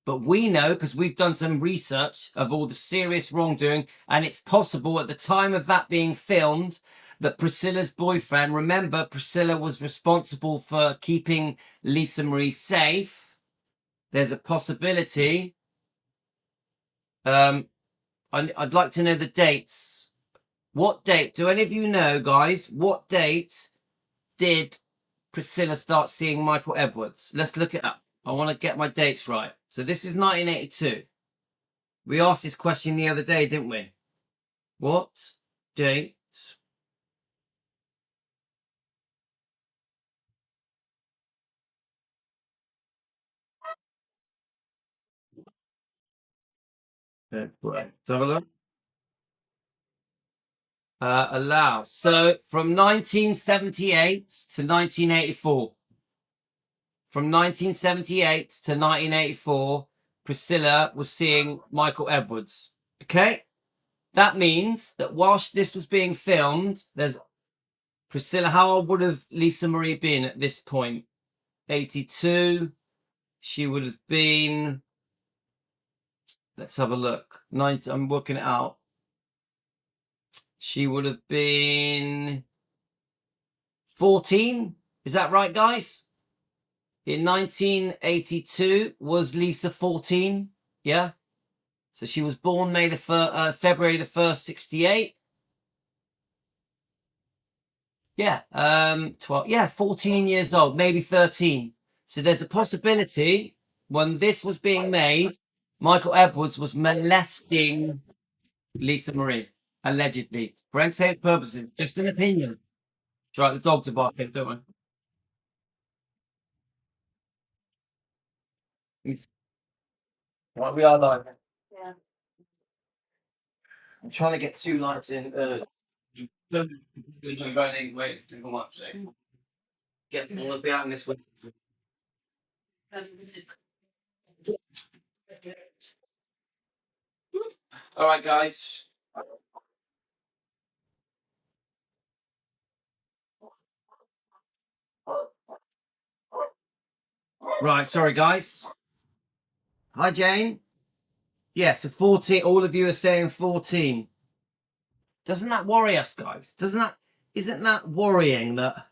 But we know, because we've done some research of all the serious wrongdoing, and it's possible at the time of that being filmed that Priscilla's boyfriend, remember, Priscilla was responsible for keeping Lisa Marie safe. There's a possibility. I'd like to know the dates What date? Do any of you know, guys, what date did Priscilla start seeing Michael Edwards? Let's look it up. I want to get my dates right. So this is 1982. We asked this question the other day, didn't we? What date? Right. Let's have a look. Allow. So from 1978 to 1984. From 1978 to 1984, Priscilla was seeing Michael Edwards. Okay? That means that whilst this was being filmed, there's Priscilla, how old would have Lisa Marie been at this point? 82. She would have been, let's have a look. 90, I'm working it out. She would have been 14. Is that right, guys? In 1982, was Lisa 14? Yeah? So she was born February the 1st, 68. Yeah, 12. Yeah, 14 years old, maybe 13. So there's a possibility when this was being made, Michael Edwards was molesting Lisa Marie, allegedly. For entertainment purposes, just an opinion. That's right, the dogs are barking, don't we? Right, we are live. Yeah. I'm trying to get 2 lights in. Running, wait to come up today. Get them all be out in this way. All right, guys. Right, sorry, guys. Hi, Jane. Yeah, so 14. All of you are saying 14. Doesn't that worry us, guys? Isn't that worrying that?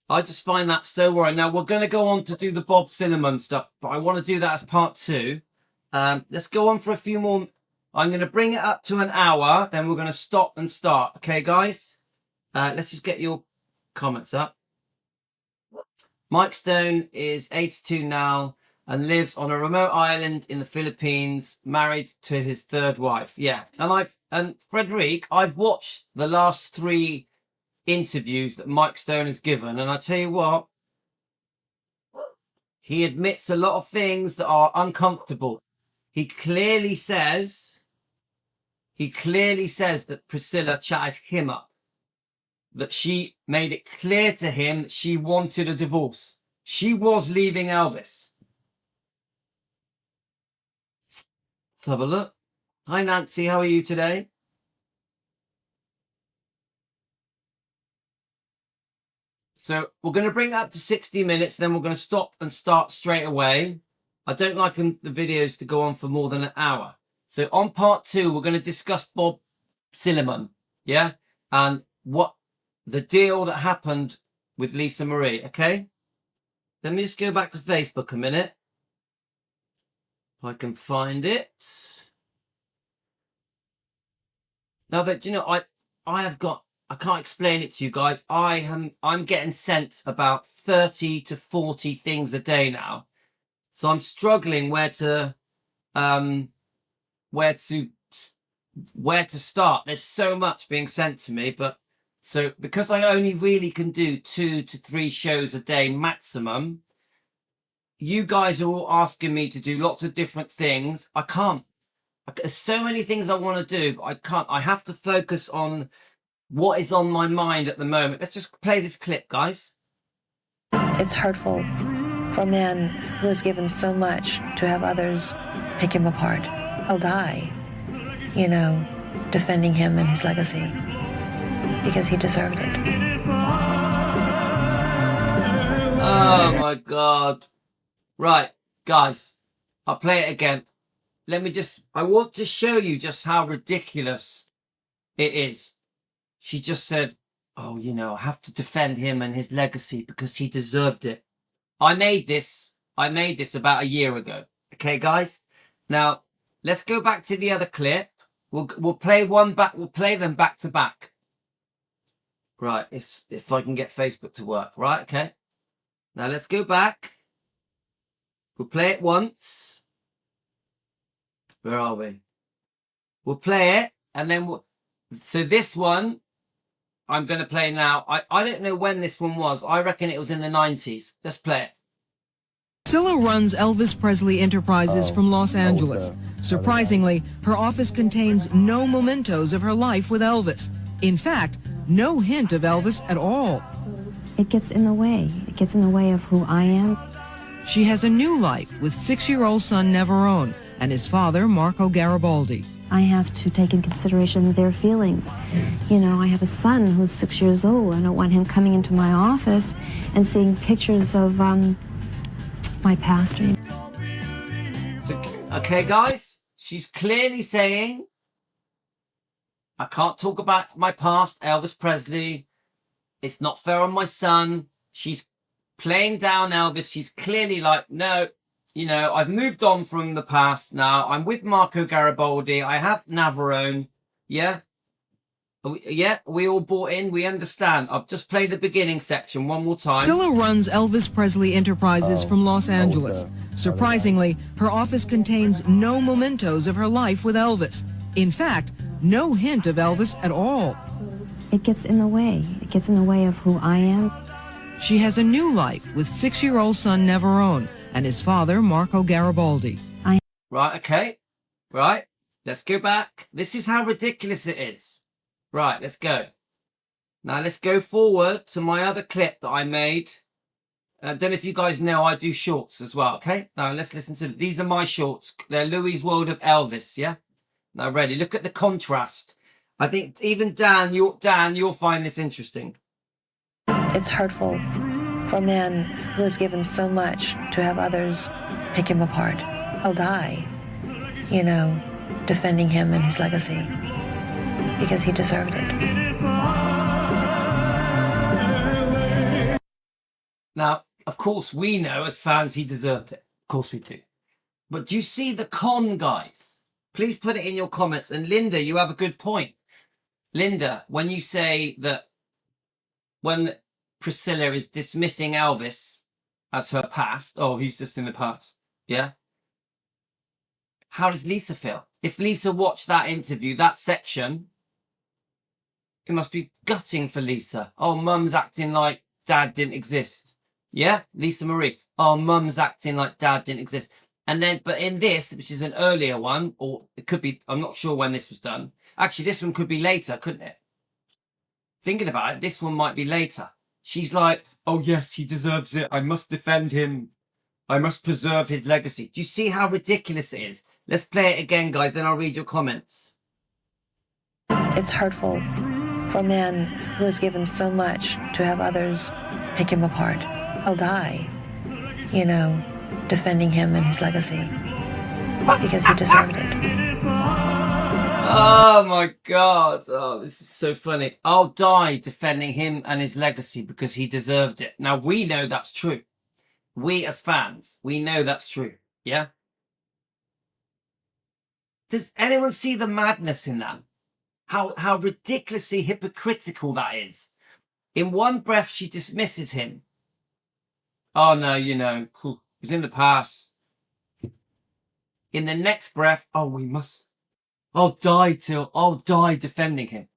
I just find that so worrying. Now, we're going to go on to do the Bob Cinnamon stuff, but I want to do that as part 2. Let's go on for a few more. I'm going to bring it up to an hour, then we're going to stop and start. Okay, guys? Let's just get your comments up. Mike Stone is 82 now and lives on a remote island in the Philippines, married to his 3rd wife. Yeah, and Frederic, I've watched the last 3 interviews that Mike Stone has given, and I tell you what, he admits a lot of things that are uncomfortable. He clearly says that Priscilla chatted him up, that she made it clear to him that she wanted a divorce. She was leaving Elvis. Let's have a look. Hi, Nancy. How are you today? So we're going to bring it up to 60 minutes, then we're going to stop and start straight away. I don't like the videos to go on for more than an hour. So on part 2, we're going to discuss Bob Cinnamon, yeah? And what the deal that happened with Lisa Marie, okay? Let me just go back to Facebook a minute. If I can find it. Now that, you know, I can't explain it to you guys. I'm getting sent about 30 to 40 things a day now. So I'm struggling where to start. There's so much being sent to me, but so because I only really can do 2 to 3 shows a day maximum, you guys are all asking me to do lots of different things. I can't. There's so many things I want to do, but I can't. I have to focus on what is on my mind at the moment. Let's just play this clip, guys. It's hurtful for a man who has given so much to have others pick him apart. He'll die, you know, defending him and his legacy because he deserved it. Oh my God. Right, guys, I'll play it again. I want to show you just how ridiculous it is. She just said, oh, you know, I have to defend him and his legacy because he deserved it. I made this about a year ago. Okay, guys? Now, let's go back to the other clip We'll play one back. We'll play them back to back. Right, if I can get Facebook to work. Right, okay. Now let's go back. We'll play it once. Where are we? We'll play it, and then so this one I'm going to play now. I don't know when this one was. I reckon it was in the 90s. Let's play it. Priscilla runs Elvis Presley Enterprises from Los Angeles. Surprisingly, her office contains no mementos of her life with Elvis. In fact, no hint of Elvis at all. It gets in the way. It gets in the way of who I am. She has a new life with 6-year-old son Neverone and his father, Marco Garibaldi. I have to take in consideration their feelings. You know, I have a son who's 6 years old. I don't want him coming into my office and seeing pictures of my past. So, okay, guys, she's clearly saying, I can't talk about my past, Elvis Presley. It's not fair on my son. She's playing down Elvis. She's clearly like, no, you know, I've moved on from the past now. I'm with Marco Garibaldi. I have Navarone. Yeah. Yeah, we all bought in. We understand. I'll just play the beginning section one more time. Priscilla runs Elvis Presley Enterprises from Los Angeles. Surprisingly, her office contains no mementos of her life with Elvis. In fact, no hint of Elvis at all. It gets in the way. It gets in the way of who I am. She has a new life with 6-year-old son Neverone and his father, Marco Garibaldi. Right, okay. Right, let's go back. This is how ridiculous it is. Right, let's go. Now let's go forward to my other clip that I made. I don't know if you guys know I do shorts as well, okay? Now let's listen to these are my shorts. They're Louis' World of Elvis, yeah? Now ready, look at the contrast. I think even Dan, you'll find this interesting. It's hurtful for a man who has given so much to have others pick him apart. I'll die, you know, defending him and his legacy, because he deserved it. Now, of course, we know as fans he deserved it. Of course we do. But do you see the con, guys? Please put it in your comments. And Linda, you have a good point. Linda, when you say that when Priscilla is dismissing Elvis as her past, oh, he's just in the past, yeah? How does Lisa feel? If Lisa watched that interview, that section, it must be gutting for Lisa. Oh, mum's acting like dad didn't exist. Yeah, Lisa Marie. Oh, mum's acting like dad didn't exist. And then, but in this, which is an earlier one, or it could be, I'm not sure when this was done. Actually, this one could be later, couldn't it? Thinking about it, this one might be later. She's like, oh yes, he deserves it. I must defend him. I must preserve his legacy. Do you see how ridiculous it is? Let's play it again, guys, then I'll read your comments. It's hurtful for a man who has given so much to have others pick him apart. I'll die, you know, defending him and his legacy, because he deserved it. Oh my God. Oh, this is so funny. I'll die defending him and his legacy because he deserved it. Now, we know that's true. We as fans, we know that's true. Yeah? Does anyone see the madness in that? How ridiculously hypocritical that is. In one breath, she dismisses him. Oh no, you know, he's in the past. In the next breath, oh, we must. I'll die defending him.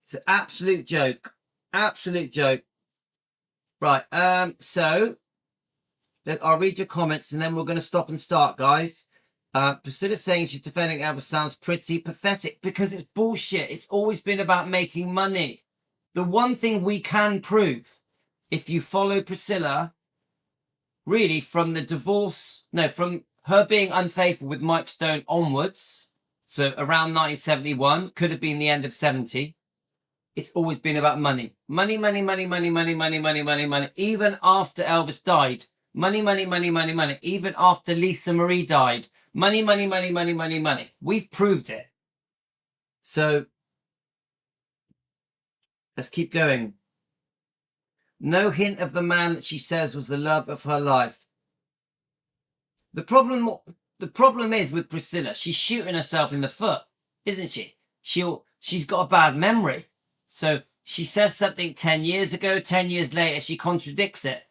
It's an absolute joke. Absolute joke. Right, so I'll read your comments and then we're going to stop and start, guys. Priscilla saying she's defending Elvis sounds pretty pathetic because it's bullshit. It's always been about making money. The one thing we can prove, if you follow Priscilla, really from the divorce, no, from her being unfaithful with Mike Stone onwards, so around 1971, could have been the end of 70. It's always been about money. Money, money, money, money, money, money, money, money, money. Even after Elvis died. Money, money, money, money, money. Even after Lisa Marie died. Money, money, money, money, money, money. We've proved it. So, let's keep going. No hint of the man that she says was the love of her life. The problem is with Priscilla, she's shooting herself in the foot, isn't she? she's got a bad memory. So she says something 10 years ago, 10 years later, she contradicts it.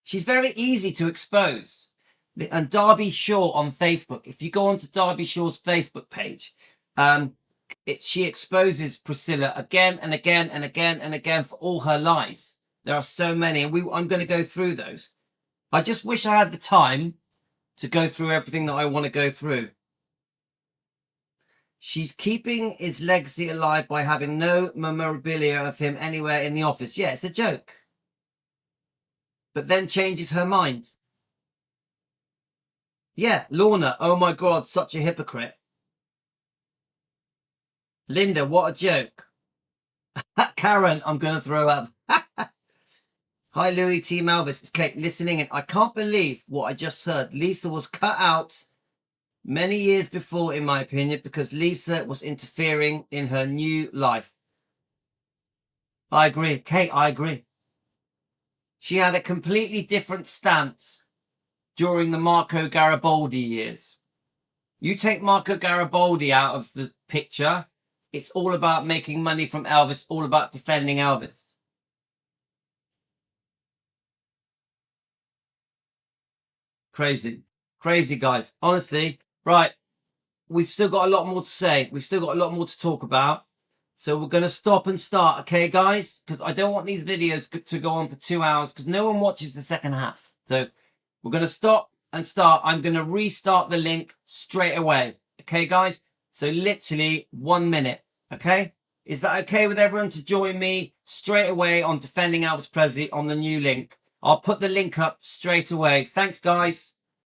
She's very easy to expose. And Darby Shaw on Facebook, if you go onto Darby Shaw's Facebook page, she exposes Priscilla again and again and again and again for all her lies. There are so many, and I'm going to go through those. I just wish I had the time to go through everything that I want to go through. She's keeping his legacy alive by having no memorabilia of him anywhere in the office. Yeah, it's a joke. But then changes her mind. Yeah, Lorna, oh my God, such a hypocrite. Linda, what a joke. Karen, I'm going to throw up. Hi, Louis, Team Elvis. It's Kate listening, and I can't believe what I just heard. Lisa was cut out many years before, in my opinion, because Lisa was interfering in her new life. I agree. Kate, I agree. She had a completely different stance during the Marco Garibaldi years. You take Marco Garibaldi out of the picture, it's all about making money from Elvis, all about defending Elvis. Crazy. Crazy, guys. Honestly, right. We've still got a lot more to say. We've still got a lot more to talk about. So we're going to stop and start, okay, guys? Because I don't want these videos to go on for 2 hours because no one watches the second half. So we're going to stop and start. I'm going to restart the link straight away. Okay, guys? So literally 1 minute. Okay? Is that okay with everyone to join me straight away on Defending Elvis Presley on the new link? I'll put the link up straight away. Thanks, guys.